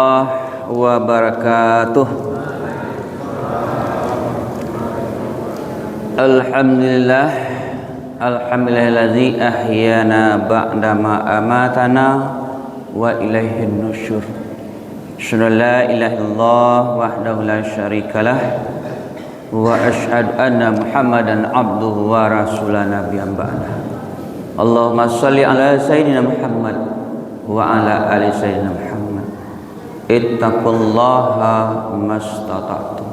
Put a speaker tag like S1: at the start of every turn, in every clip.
S1: warahmatullahi wabarakatuh. Alhamdulillahilladzi ahyana ba'dama amatana wa ilaihin nusyur. Asyhadu an la ilaha illallah wahdahu la syarikalah wa asyhadu anna Muhammadan abduhu wa rasulan nabiyyan ba'da. Allahumma shalli ala sayyidina Muhammad wa ala ali sayyidina Muhammad. Ittaqullaha mastata'tum.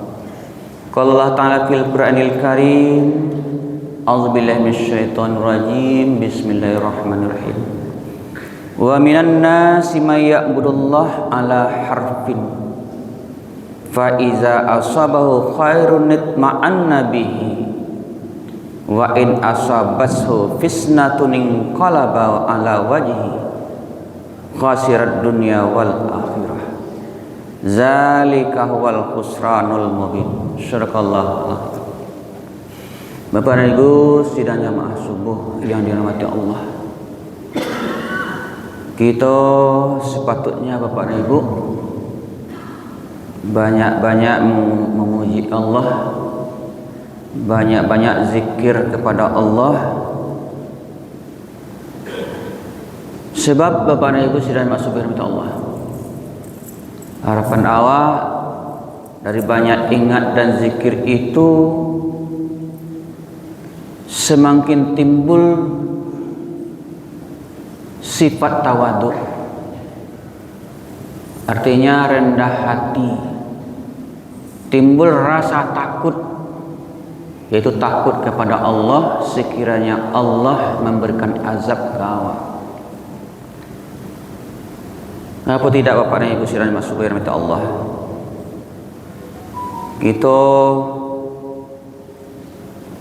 S1: Qala Allah ta'ala fil Qur'anil Karim. A'udzubillahi minasyaitonir rajim. Bismillahirrahmanirrahim. Wa minan nasi may ya'budullaha ala harfin. Fa iza asabahu khairun nitma'anna bihi. Wa in asabathu fitnatun inqalaba ala wajhi khasirat dunya wal akhirah. Zalika huwal khusranul mubin. Syarakallah. Bapak dan Ibu sidang jamaah subuh yang dirahmati Allah, kita sepatutnya Bapak dan Ibu banyak-banyak memuji Allah, banyak-banyak zikir kepada Allah. Sebab Bapak dan Ibu sidang jamaah subuh yang dirahmati Allah, harapan awak dari banyak ingat dan zikir itu semakin timbul sifat tawadhu, artinya rendah hati, timbul rasa takut, yaitu takut kepada Allah sekiranya Allah memberikan azab ke awak. Apa tidak Bapak dan Ibu sekalian masuk ke rahmat Allah, kita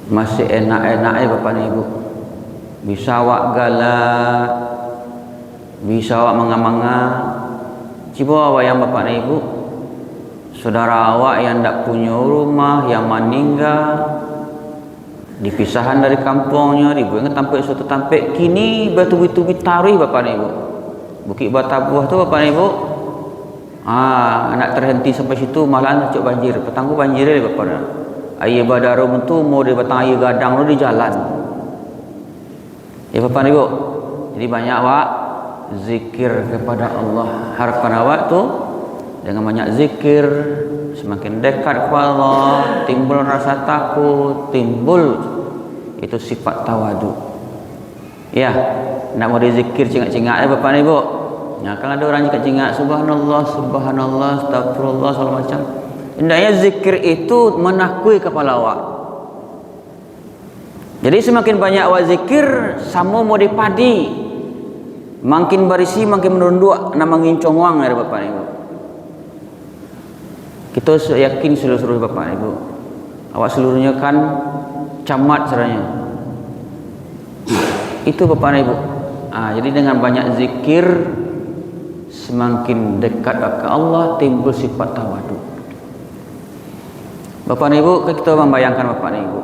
S1: masih enak-enaknya Bapak dan Ibu, bisa awak galak, bisa awak manga-manga. Coba awak yang Bapak dan Ibu, saudara awak yang tidak punya rumah, yang meninggal, dipisahan dari kampungnya, dibuang tampik suatu tampik, kini batu-batu tarih Bapak dan Ibu. Bukit Batabuah tu Bapak dan Ibu, nak terhenti sampai situ malah cuk banjir, petang banjir dia Bapak dan Ibu. Air Badarum tu mau di batang air gadang tu di jalan. Ya Bapak dan Ibu, jadi banyak awak zikir kepada Allah. Harapan awak tu dengan banyak zikir semakin dekat kepada Allah, timbul rasa takut, timbul itu sifat tawadhu. Ya, nak mau dizikir cingak-cingak ya Bapak dan Ibu. Ya, kalau ada orang cingak-cingak subhanallah, subhanallah, astagfirullah segala macam. Hendaknya zikir itu menakui kepala awak. Jadi semakin banyak awak zikir, sama mau dipadi, makin berisi, makin menunduk, nama ngincong wang ya Bapak dan Ibu. Kita yakin seluruh Bapak dan Ibu, awak seluruhnya kan camat seranya. Itu Bapak dan Ibu. Jadi dengan banyak zikir, semakin dekat ke Allah, timbul sifat tawadhu. Bapak dan Ibu, kita membayangkan Bapak dan Ibu,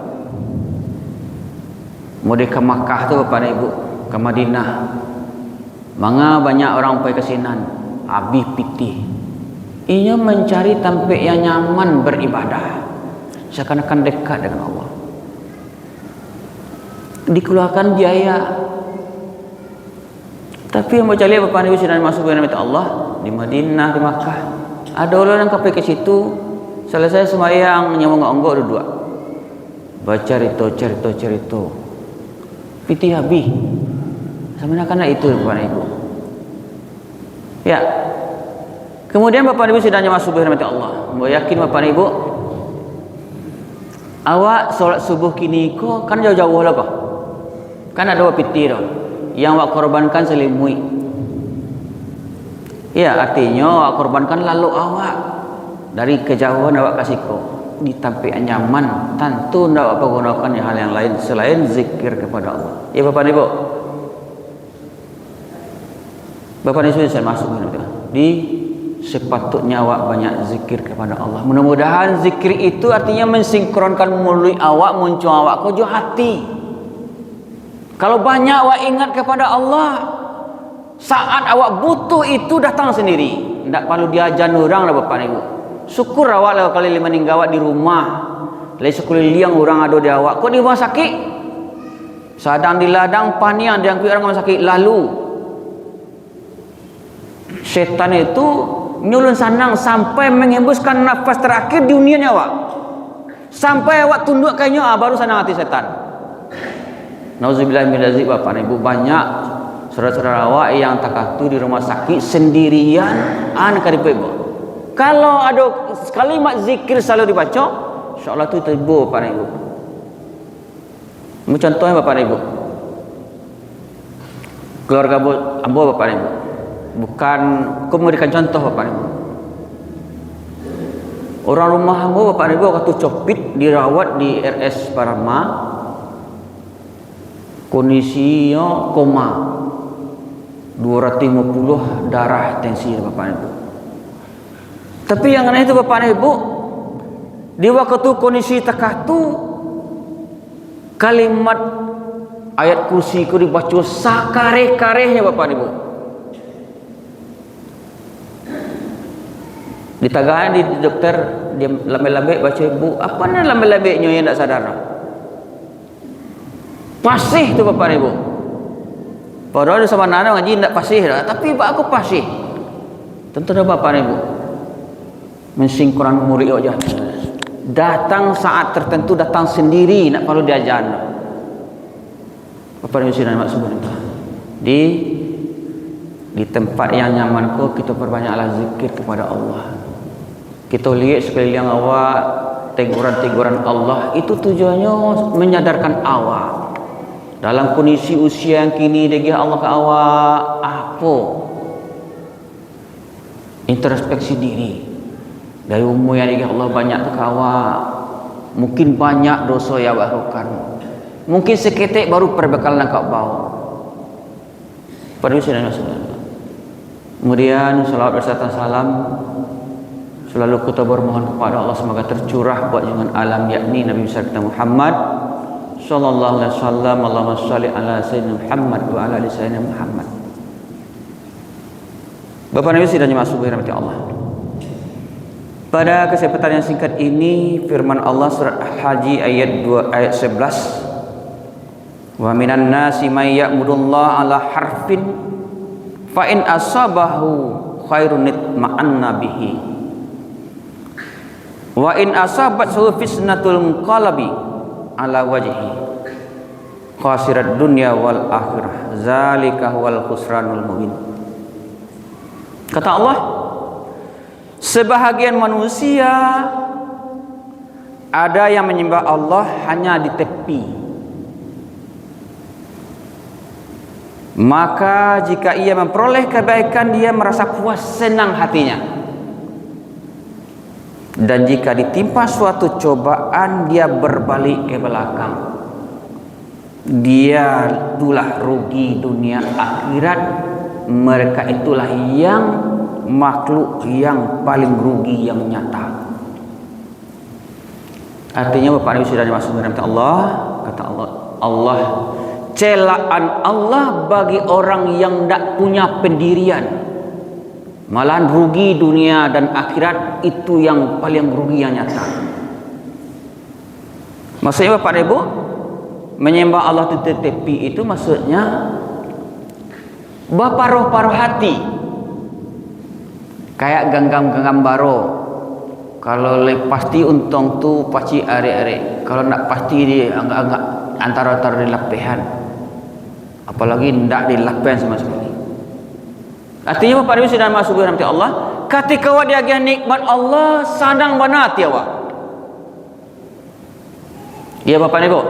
S1: mau ke Makkah tu Bapak dan Ibu, ke Madinah, manga banyak orang pergi ke sinan, abi piti, ia mencari tempat yang nyaman beribadah, seakan-akan dekat dengan Allah. Dikeluarkan biaya, tapi yang baca lihat Bapak dan Ibu sedang masuk ke rahmat Allah di Madinah, di Makkah, ada orang yang pergi ke situ. Selesai sembahyang nyamuk-nyamuk dua-dua, baca cerita, piti habis. Sebenarnya itu Bapak dan Ibu. Ya. Kemudian Bapak dan Ibu sedangnya masuk ke rahmat Allah. Mau yakin Bapak dan Ibu, awak solat subuh kini kok kan jauh-jauh lah kok. Kan ada piti dah yang awak korbankan selimui. Ya, artinya awak korbankan lalu awak dari kejauhan awak kasih kau di tempat yang nyaman, tentu tidak awak gunakan hal yang lain selain zikir kepada Allah. Ya Bapak dan Ibu, Bapak dan Ibu saya masuk di sepatutnya awak banyak zikir kepada Allah. Mudah-mudahan zikir itu artinya mensinkronkan mulut awak, muncul awak ke hati. Kalau banyak awak ingat kepada Allah, saat awak butuh itu datang sendiri. ndak perlu diajan orang lah bapak ibu. Syukur awak lah kali meninggal awak di rumah. Lai sekeliling orang ada di awak. Kok di rumah sakit? Sadang di ladang panian diangkut orang rumah sakit lalu. Setan itu nyulun sanang sampai mengembuskan nafas terakhir di dunia awak. Sampai awak tunduk kayaknya baru sanang hati setan. Nauzubillah min dzalik bapak ibu, banyak saudara-saudara awak yang takatu di rumah sakit sendirian karib ibu. Kalau ada kalimat zikir selalu dibaca, insyaallah tu tiba bapak ibu. Contohnya bapak ibu, keluarga ambo bapak ibu, bukan aku memberikan contoh bapak ibu. Orang rumah ambo bapak ibu waktu copit dirawat di RS Parama, kondisinya koma, 250 darah tensi bapak ibu. Tapi yang aneh itu bapak ibu, di waktu kondisi takatu, kalimat ayat kursi ku dibaca sakare-karehnya bapak ibu. Ditagahan di dokter, dia lambe-lambe baca ibu, apa nih lambe-lambenya yang tak sadar? Pasih tu bapak ibu. Padahal sama nana ngaji tak pasih dah, tapi pak aku pasih. Tentu dah bapak ibu. Mensingkuran murid aja. Datang saat tertentu, datang sendiri, nak perlu diajar. Bapak ibu sudah maksud di tempat yang nyaman ko kita perbanyaklah zikir kepada Allah. Kita lihat sekeliling awak, teguran-teguran Allah itu tujuannya menyadarkan awak dalam kondisi usia yang kini degih Allah ke awak apa introspeksi diri dari umur yang degih Allah banyak ke awak, mungkin banyak dosa yang lakukan, mungkin seketik baru perbekalan kau bawa pada usia dan masa. Kemudian salawat berserta salam selalu kita bermohon kepada Allah semoga tercurah buat junjungan alam yakni Nabi besar kita Muhammad sallallahu alaihi wasallam. Allahumma shalli ala sayyidina Muhammad wa ala ali sayyidina Muhammad. Bapak Nabi sidang jemaah subuh rahmati Allah. Pada kesempatan yang singkat ini firman Allah surat Al-Haji ayat 2 ayat 11. Wa minan nasi may ya'budullaha ala harfin fa in asabahu khairun itma'anna bihi wa in asabathu fitnatul munqalabi ala wajhi khasirat dunya wal akhirah zalika huwal khusranul mubin. Kata Allah, sebahagian manusia ada yang menyembah Allah hanya di tepi, maka jika ia memperoleh kebaikan dia merasa puas senang hatinya. Dan jika ditimpa suatu cobaan dia berbalik ke belakang. Dia itulah rugi dunia akhirat. Mereka itulah yang makhluk yang paling rugi yang nyata. Artinya Bapak Ibu sudah dimaksud dengan Allah, kata Allah celaan Allah bagi orang yang tidak punya pendirian. Malahan rugi dunia dan akhirat itu yang paling rugi yang nyata. Maksudnya Bapak Ibu, menyembah Allah di tepi itu maksudnya berparuh-paruh hati. Kayak genggam-genggam baro. Kalau pasti untung tu pasti are-are. Kalau nak pasti dia agak-agak antara-antara di lapihan. Apalagi tidak di lapihan sama sekali. Artinya Bapak Ibu sudah masuk ke rahmat Allah. Ketika awak diagih nikmat Allah, sadang banati awak. Ya Bapak Ibu,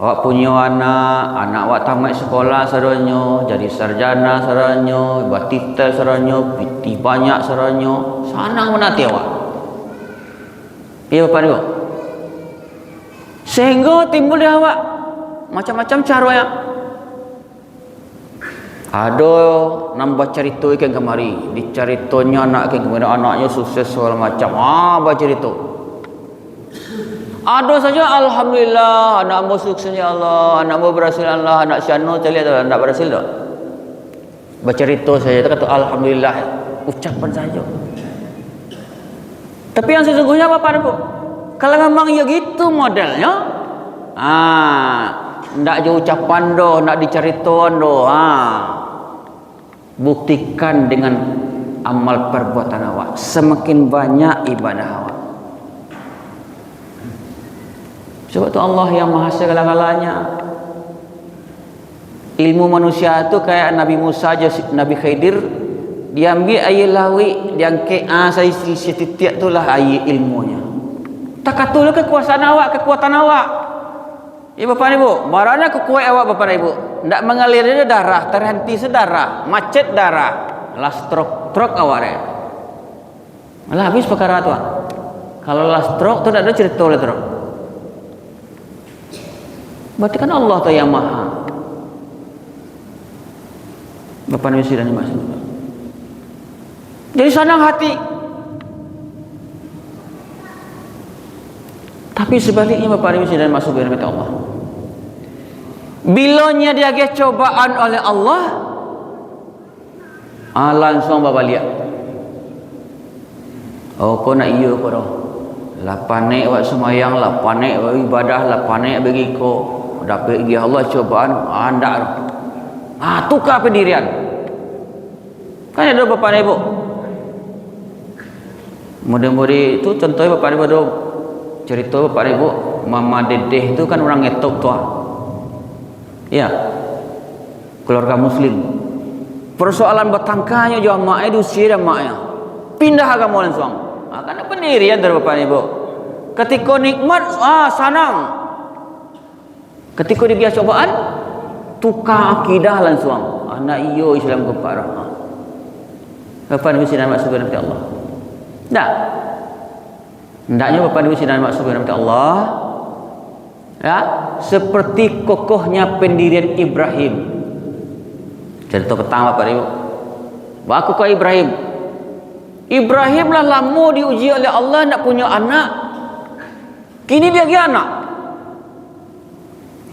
S1: awak punya anak awak tamat sekolah saranyo, jadi sarjana saranyo, buat titel saranyo, piti banyak saranyo, sadang banati awak. Ya Bapak Ibu, sehingga timbul di awak macam-macam cara yang ada nambah cerita ikan kemari, diceritonya anak ikan kemari, anaknya sukses segala macam, baca cerita. Ada saja alhamdulillah anakmu sukses ya Allah, anakmu berhasil Allah, anak syano cari atau tak berhasil tak. Baca cerita saja kata alhamdulillah. ucapan saja. Tapi yang sesungguhnya Bapak Ibu, kalau memang ya gitu modelnya, ndak je ucapan doh, ndak diceritakan doh, buktikan dengan amal perbuatan awak. Semakin banyak ibadah awak. Sebab tu Allah yang maha segala-galanya. Ilmu manusia itu kayak Nabi Musa aja, Nabi Khidir, dia ambil air lawi, dia angkat saya setiap itulah air ilmunya. Tak katalah kekuasaan awak, kekuatan awak. Ya Bapak Ibu, marahnya kekuatan awak Bapak Ibu. Tidak mengalirnya darah, terhenti sedarah, macet darah, lah stroke awak ya. Malah habis perkara tu. Kalau lah stroke tu tak ada cerita oleh stroke. Berarti kan Allah tu yang maha. Bapak Nabi dan Mas. Jadi senang hati. Tapi sebaliknya Bapak Nabi dan Mas dengan Allah. Bilanya dia ke cobaan oleh Allah, langsung Bapak lihat. Oh, kau nak iya kau dah. Lah panik buat semayang, lah panik buat ibadah, lah panik bagi kau. Dapat pergi Allah cobaan, anda. Tukar pendirian. Kan ada Bapak Ibu. Mudah-mudahan itu contohnya Bapak Ibu ada cerita Bapak Ibu, Mama Dedeh itu kan orang ngetok tua. Ya. Keluarga muslim. Persoalan bertangkanya juga maknya diusir dan maknya. Pindah agama langsung. Karena pendirian dari Bapak Ibu. Ketika nikmat, senang. Ketika dia cobaan, tukar akidah langsung. Anak iyo Islam keparah. Bapak Nabi sidang maksud dengan Allah. Tak. Hendaknya Bapak Nabi sidang maksud dengan Allah. Ya, seperti kokohnya pendirian Ibrahim. Cerita pertama Bapak Ibu. Aku ke Ibrahim. Ibrahim lah lama diuji oleh Allah nak punya anak. Kini dia lagi anak.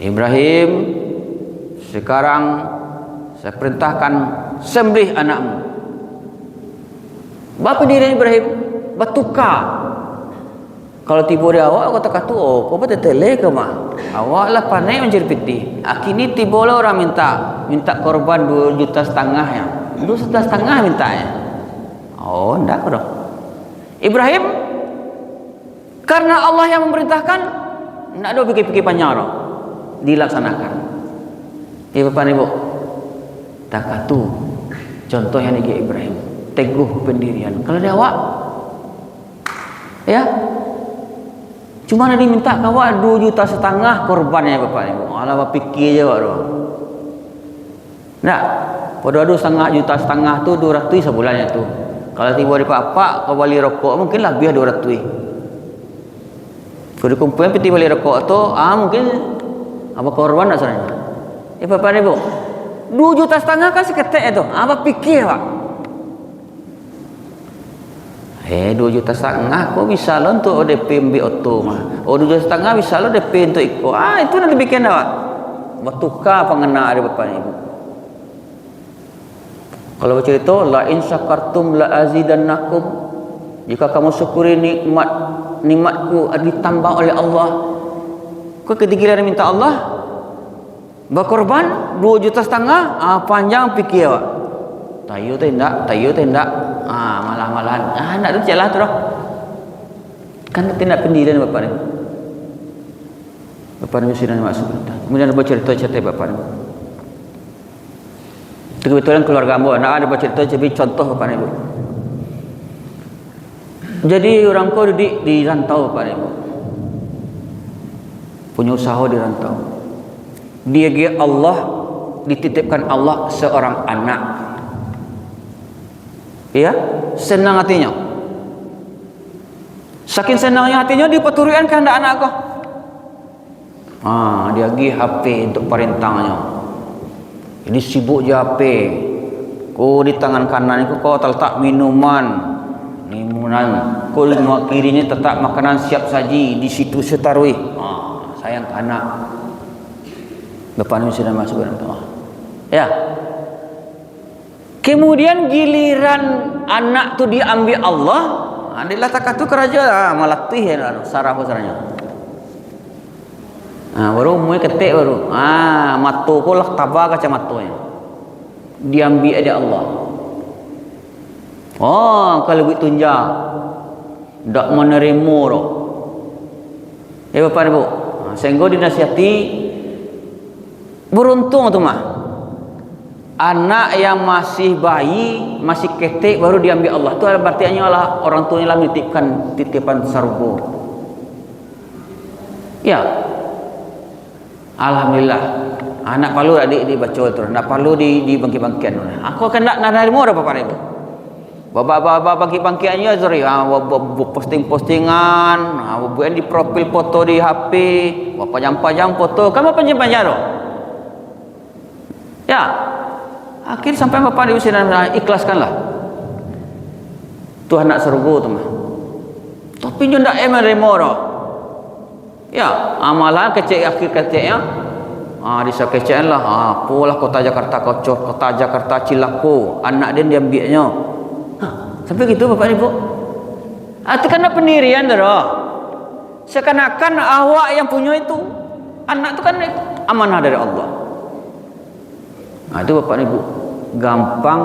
S1: Ibrahim, sekarang saya perintahkan sembelih anakmu. Bapa diri Ibrahim bertukar. Kalau tiba dia awak kata kata, kau betul tele ke mah? Awak lah pandai mencari piti. Kini tiba lah orang minta korban 2,5 juta ya. 2,5 minta ya. Oh, enggak kau dah. Ibrahim, karena Allah yang memerintahkan, enggak ada fikir-fikir panjang dah. Dilaksanakan. Ya Bapak Ibu, tak katu contoh yang dikira Ibrahim, teguh pendirian. Kalau dia awak, ya, cuma ada diminta kawak 2,5 juta korbannya Bapak Ibu. Alah apa fikir je Pak. Nah, pada 2,5 juta tu 200 sebulannya tu. Kalau tiba di pak kau beli rokok mungkin lebih 200. Kalau dikumpulkan peti beli rokok tu, mungkin apa korban tak sebenarnya? Ya Bapak Ibu, 2,5 juta kan seketek itu. Apa fikir Pak? 2,5 juta kok bisa lo untuk ODP MB Auto mah. 2,5 juta bisa lo DP untuk Iko. Itu nanti bikin apa? Bertukar pengena dari Bapak Ibu. Kalau bercerita, la in syakartum la azidannakum. Jika kamu syukuri nikmatku ditambah oleh Allah. Kau ketika dia minta Allah berkorban 2,5 juta, panjang fikir Pak. Tayu tindak, malah-malahan. Nak tu jalan tu dah. Kan tindak pendirian Bapak ni. Bapak ni mesti nak masuk. Kemudian ada cerita Bapak ni. Kebetulan keluarga ambo ada bercerita jadi contoh Bapak Ibu. Jadi orang kau di rantau Bapak Ibu. Punya usaha di rantau. Dia Allah dititipkan Allah seorang anak. Ya, senang hatinya. Saking senangnya hatinya dipeturian kehendak anak kau. Dia pergi HP untuk perintahnya. Ini sibuk je HP. Kau di tangan kanan itu kau letak minuman. Kau di kirinya letak makanan siap saji. Di situ setarui. Sayang ke anak. Bapak ni sudah masuk dalam Allah. Ya. Kemudian giliran anak tu diambil Allah, adalah takat tu kerja melatih saraf saranya. Baru mulai ketik baru. Mata ko lah tabah kacamatanya. Diambil ada Allah. Kalau begitu tunjang. Tak menerima dah. Bapak Ibu. Sehingga dinasihati beruntung tu mah. Anak yang masih bayi, masih ketik baru diambil Allah. Tu berarti lah orang tuanya lah menitipkan titipan surga. Ya. Alhamdulillah. Anak perlu adik dibaca tu. Nak perlu dibangkit-bangkitkan. Aku akan nak nerima dah Bapak Ibu. Bapak bangkit-bangkitnya sorry. Posting-postingan, buat di profil foto di HP, panjang-panjang foto. Kamu panjang-panjang tu. Ya. Akhir sampai Bapak Ibu ikhlaskanlah. Tuhan nak surga tu mah. Tapi dia tak menerima dah. Ya, amalan kecil akhir kecilnya. Disa kecil lah. Apalah Kota Jakarta Kocok, Kota Jakarta Cilako. Anak dia diambilnya. Sampai gitu Bapak Ibu. Itu karena pendirian dah. Seakan-akan awak yang punya itu. Anak itu kan itu amanah dari Allah. Itu Bapak Ibu. Gampang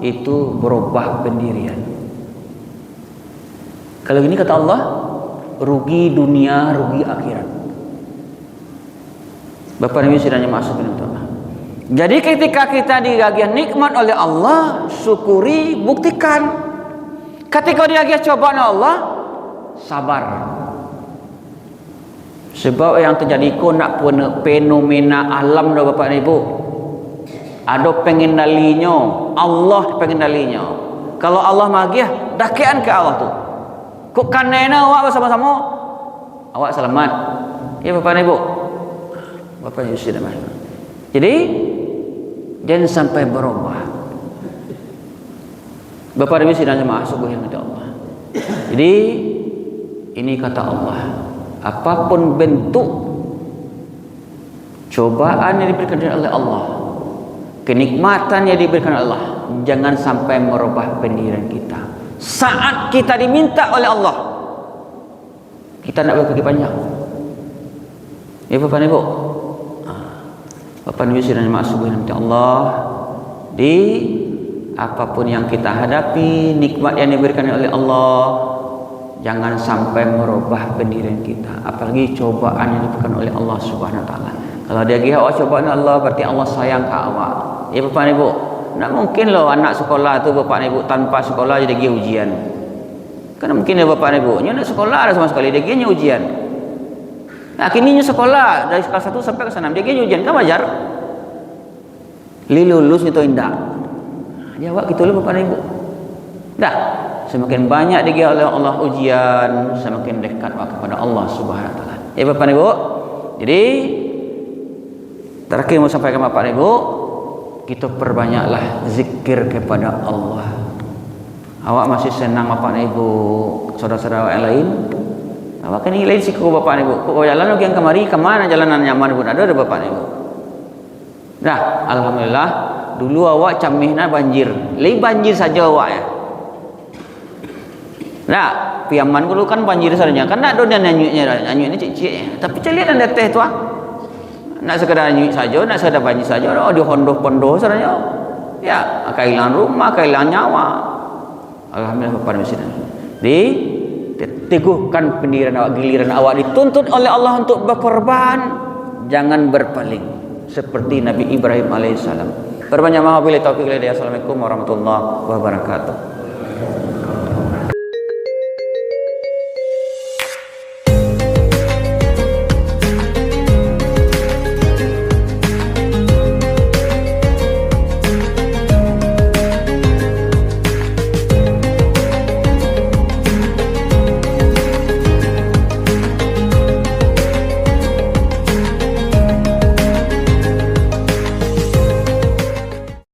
S1: itu berubah pendirian. Kalau gini kata Allah, rugi dunia, rugi akhirat. Bapak Ibu sidangnya masuk itu. Jadi ketika kita dibagian nikmat oleh Allah, syukuri, buktikan. Ketika dia cobaan Allah, sabar. Sebab yang terjadi ko nak fenomena alam dah Bapak Ibu. Ada pengendalinya, Allah pengendalinya. Kalau Allah magiah, dakian ke Allah tu. Kok kanena awak bersama-sama, awak selamat. Ya Bapak Ibu. Bapak Ibu sudah masuk. Jadi jangan sampai berubah. Bapak Ibu sidangnya masuk yang kata Allah. Jadi ini kata Allah, apapun bentuk cobaan yang diberikan oleh Allah, kenikmatan yang diberikan oleh Allah, jangan sampai merubah pendirian kita. Saat kita diminta oleh Allah, kita nak berpikir panjang. Ya Bapak Ibu. Bapak Ibu sidangnya masuk yang kata Allah, di apapun yang kita hadapi, nikmat yang diberikan oleh Allah, jangan sampai merubah pendirian kita. Apalagi cobaan yang diberikan oleh Allah Subhanahu Wa Taala. Kalau dia gih awak cobaan Allah, berarti Allah sayang ke awak. Ya Bapak Ibu, tak mungkin loh anak sekolah tu Bapak Ibu tanpa sekolah jadi gih ujian. Kan mungkin ya Bapak Ibu, nya nak sekolah ada sama sekali dia gihnya ujian. Nah, kini sekolah dari kelas 1 sampai ke 6 dia gihnya ujian, kan wajar. Lulus itu indah. Jawab gitu loh Bapak Ibu. Dah, semakin banyak dia oleh Allah ujian, semakin dekat kepada Allah Subhanahu Wa Taala. Ya Bapak Ibu. Jadi terakhir mau sampaikan Bapak Ibu, kita perbanyaklah zikir kepada Allah. Awak masih senang Bapak Ibu, saudara-saudara yang lain? Awak kan lain siku Bapak Ibu. Kok jalan lagi yang kemari, kemana jalanan nyaman pun ada Bapak Ibu. Nah, alhamdulillah. Dulu awak camihna banjir. Lai banjir saja awak ya. Nah, piaman dulu kan banjir saja. Kan nak ada nyanyinya, nyanyinya cik-cik. Tapi celiat anda teh tu ah. Nak sekadar nyanyi saja, nak sekadar banjir saja. Oh, di hondoh-pondoh saja. Ya, kehilangan rumah, kehilangan nyawa. Alhamdulillah Bapak Ibu. Jadi, teguhkan pendirian awak, giliran awak dituntut oleh Allah untuk berkorban, jangan berpaling seperti Nabi Ibrahim alaihissalam. Perbanyak maaf bila taufik hidayah. Assalamualaikum warahmatullahi wabarakatuh.